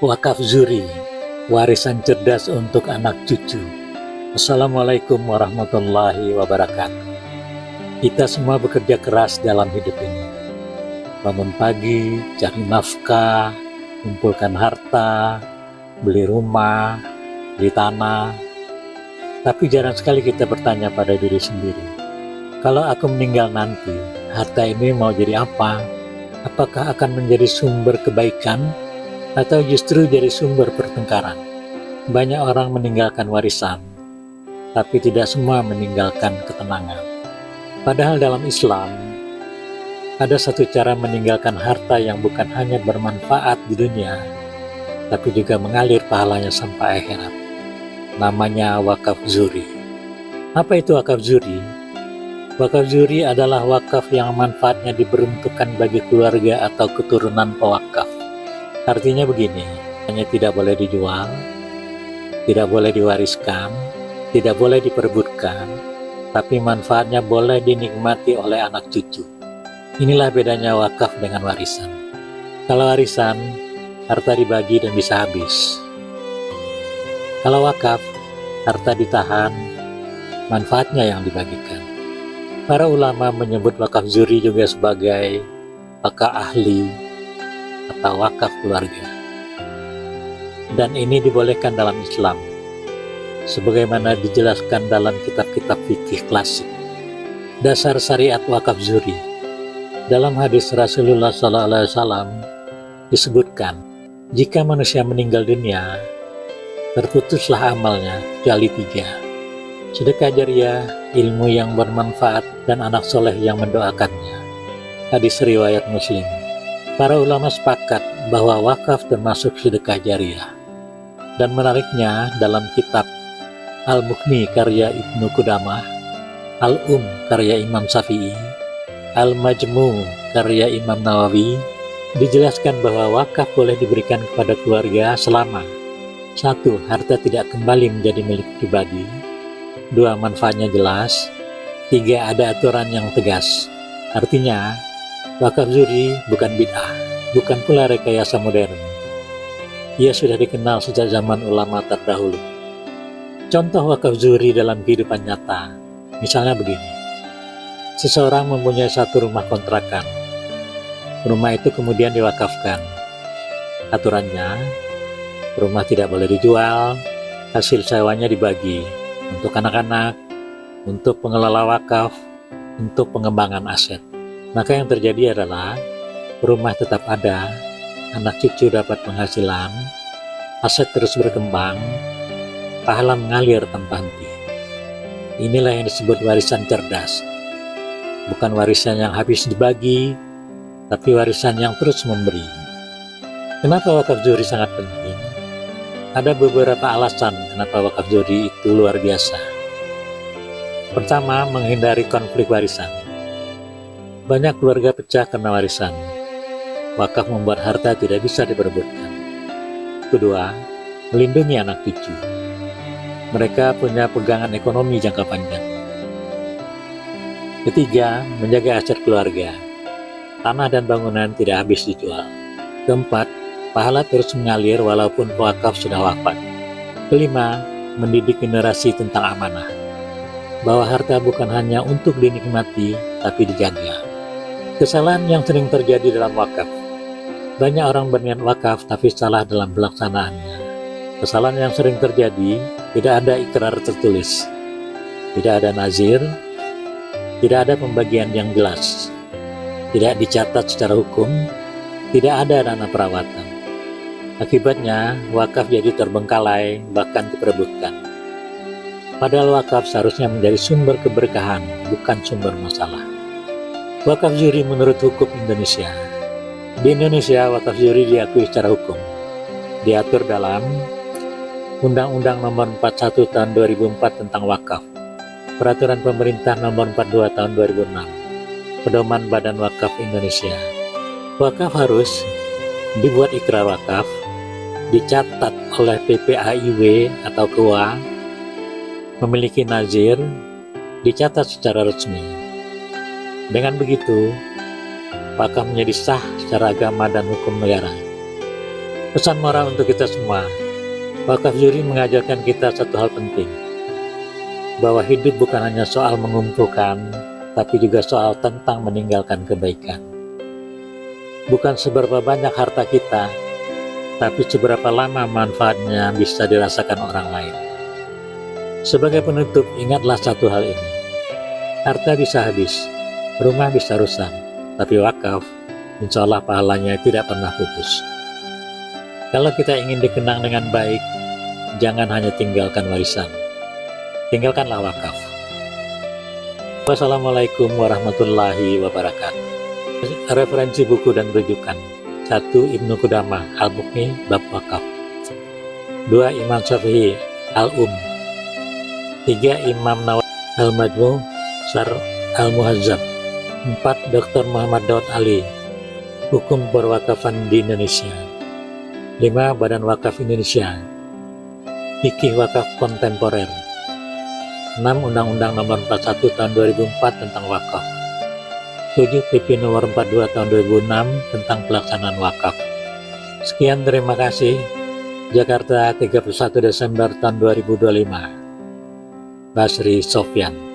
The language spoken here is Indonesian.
Wakaf Zuri, warisan cerdas untuk anak cucu. Assalamualaikum warahmatullahi wabarakatuh. Kita semua bekerja keras dalam hidup ini. Bangun pagi, cari nafkah, kumpulkan harta, beli rumah, beli tanah. Tapi jarang sekali kita bertanya pada diri sendiri, kalau aku meninggal nanti, harta ini mau jadi apa? Apakah akan menjadi sumber kebaikan atau justru jadi sumber pertengkaran? Banyak orang meninggalkan warisan, tapi tidak semua meninggalkan ketenangan. Padahal dalam Islam, ada satu cara meninggalkan harta yang bukan hanya bermanfaat di dunia, tapi juga mengalir pahalanya sampai akhirat. Namanya wakaf zuri. Apa itu wakaf zuri? Wakaf zuri adalah wakaf yang manfaatnya diperuntukkan bagi keluarga atau keturunan pewakaf. Artinya begini, hanya tidak boleh dijual, tidak boleh diwariskan, tidak boleh diperebutkan, tapi manfaatnya boleh dinikmati oleh anak cucu. Inilah bedanya wakaf dengan warisan. Kalau warisan, harta dibagi dan bisa habis. Kalau wakaf, harta ditahan, manfaatnya yang dibagikan. Para ulama menyebut wakaf zuri juga sebagai wakaf ahli atau wakaf keluarga. Dan ini dibolehkan dalam Islam, sebagaimana dijelaskan dalam kitab-kitab fikih klasik. Dasar syariat wakaf zuri. Dalam hadis Rasulullah SAW disebutkan, jika manusia meninggal dunia, terputuslah amalnya kecuali 3. Sedekah jariah, ilmu yang bermanfaat, dan anak soleh yang mendoakannya. Hadis riwayat Muslim. Para ulama sepakat bahwa wakaf termasuk sedekah jariah. Dan menariknya dalam kitab Al-Mughni karya Ibnu Qudamah, karya Imam Syafi'i, Al-Majmu karya Imam Nawawi, dijelaskan bahwa wakaf boleh diberikan kepada keluarga selama 1. Harta tidak kembali menjadi milik pribadi, 2. Manfaatnya jelas, 3. Ada aturan yang tegas. Artinya, wakaf zuri bukan bid'ah, bukan pula rekayasa modern. Ia sudah dikenal sejak zaman ulama terdahulu. Contoh wakaf zuri dalam kehidupan nyata, misalnya begini. Seseorang mempunyai satu rumah kontrakan. Rumah itu kemudian diwakafkan. Aturannya, rumah tidak boleh dijual, hasil sewanya dibagi untuk anak-anak, untuk pengelola wakaf, untuk pengembangan aset. Maka yang terjadi adalah rumah tetap ada, anak cucu dapat penghasilan, aset terus berkembang, pahala mengalir tanpa henti. Inilah yang disebut warisan cerdas. Bukan warisan yang habis dibagi, tapi warisan yang terus memberi. Kenapa wakaf zuri sangat penting? Ada beberapa alasan kenapa wakaf zuri itu luar biasa. Pertama, menghindari konflik warisan. Banyak keluarga pecah karena warisan. Wakaf membuat harta tidak bisa diperebutkan. Kedua, melindungi anak cucu. Mereka punya pegangan ekonomi jangka panjang. Ketiga, menjaga aset keluarga. Tanah dan bangunan tidak habis dijual. Keempat, pahala terus mengalir walaupun pewakaf sudah wafat. Kelima, mendidik generasi tentang amanah. Bahwa harta bukan hanya untuk dinikmati, tapi dijaga. Kesalahan yang sering terjadi dalam wakaf. Banyak orang berniat wakaf tapi salah dalam pelaksanaannya. Kesalahan yang sering terjadi, tidak ada ikrar tertulis, tidak ada nazir, tidak ada pembagian yang jelas, tidak dicatat secara hukum, tidak ada dana perawatan. Akibatnya, wakaf jadi terbengkalai, bahkan diperebutkan. Padahal wakaf seharusnya menjadi sumber keberkahan, bukan sumber masalah. Wakaf zuri menurut hukum Indonesia. Di Indonesia, wakaf zuri diakui secara hukum. Diatur dalam Undang-Undang Nomor 41 Tahun 2004 tentang Wakaf, Peraturan Pemerintah Nomor 42 Tahun 2006, Pedoman Badan Wakaf Indonesia. Wakaf harus dibuat ikrar wakaf, dicatat oleh PPAIW atau KUA, memiliki nazir, dicatat secara resmi. Dengan begitu, wakaf menjadi sah secara agama dan hukum negara. Pesan moral untuk kita semua, wakaf juri mengajarkan kita satu hal penting, bahwa hidup bukan hanya soal mengumpulkan, tapi juga soal tentang meninggalkan kebaikan. Bukan seberapa banyak harta kita, tapi seberapa lama manfaatnya bisa dirasakan orang lain. Sebagai penutup, ingatlah satu hal ini. Harta bisa habis, rumah bisa rusak, tapi wakaf, insya Allah pahalanya tidak pernah putus. Kalau kita ingin dikenang dengan baik, jangan hanya tinggalkan warisan, tinggalkanlah wakaf. Wassalamualaikum warahmatullahi wabarakatuh. Referensi buku dan rujukan: 1. Ibnu Qudamah Al-Mughni bab wakaf. 2. Imam Syafi'i Al-Um. 3. Imam Nawawi Al-Majmu' Syarh Al-Muhazzab. 4. Dr. Muhammad Daud Ali Hukum Perwakafan di Indonesia. 5. Badan Wakaf Indonesia Fikih Wakaf Kontemporer. 6. Undang-Undang Nomor 41 Tahun 2004 tentang wakaf. 7. PP Nomor 42 Tahun 2006 tentang pelaksanaan wakaf. Sekian, terima kasih. Jakarta, 31 Desember tahun 2025. Basri Sofyan.